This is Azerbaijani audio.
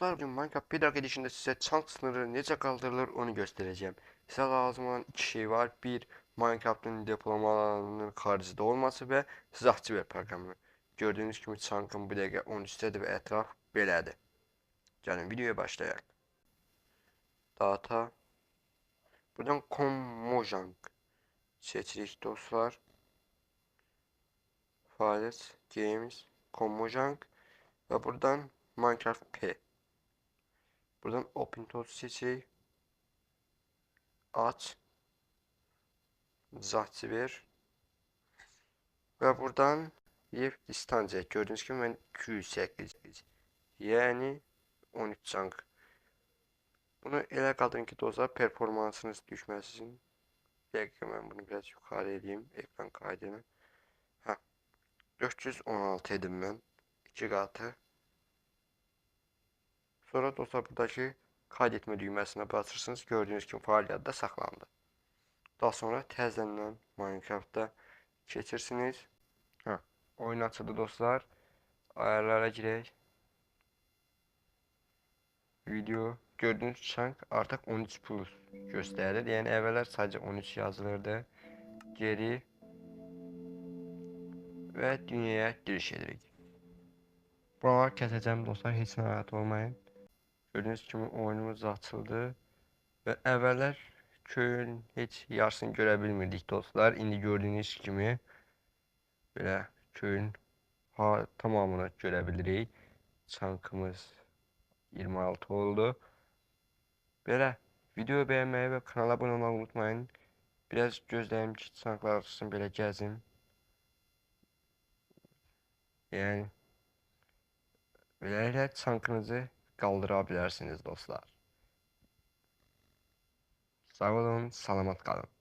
Bugün Minecraft Bedrock Edition'da size chunk sınırı necə kaldırılır onu göstereceğim. Size lazım olan iki şey var. Bir, Minecraft'ın depolama alanının xaricdə olması ve siz Activer proqramını. Gördüğünüz gibi chunk'ım bu dəqiqə 13'dədir və ətraf belədir. Gəlin videoya başlayaq. Data. Buradan Commojang seçirik dostlar. Files, Games, Commojang ve buradan Minecraft P. Buradan OpenTools seçirik. Aç. Activer. Ve buradan bir distanca gördüğünüz gibi ben 200 ekleyeceğim. Yani 13 chunk. Bunu elə qaldırın ki dostlar performansınız düşməsin. Bir dakika ben bunu biraz yukarı edeyim ekran kaydını. Ha, 416 edim ben. 2 katı. Sonra dostlar buradaki kaydetme düğmesine basırsınız. Gördüğünüz gibi faaliyette saklandı. Daha sonra təzədən Minecraft'ta keçirsiniz. Ha, oyun açıldı dostlar. Ayarlara girək. Video gördüğünüz chunk artık 13 plus gösterir. Yani evveler sadece 13 yazılırdı. Geri ve dünyaya giriş edirik. Buralar keseceğim dostlar, hiç narahat olmayın. Gördüğünüz gibi oyunumuz açıldı. Ve evveler köyün hiç yarısını görebilmirdik dostlar. İndi gördüğünüz gibi böyle köyün tamamını görebilirik. Chunk'ımız 26 oldu. Böyle videoyu beğenmeyi ve kanala abone olmayı unutmayın. Biraz gözləyim ki, çanklar arasın belə gəzim. Yəni beləliklə çankınızı qaldıra bilərsiniz dostlar. Sağ olun, salamat qalın.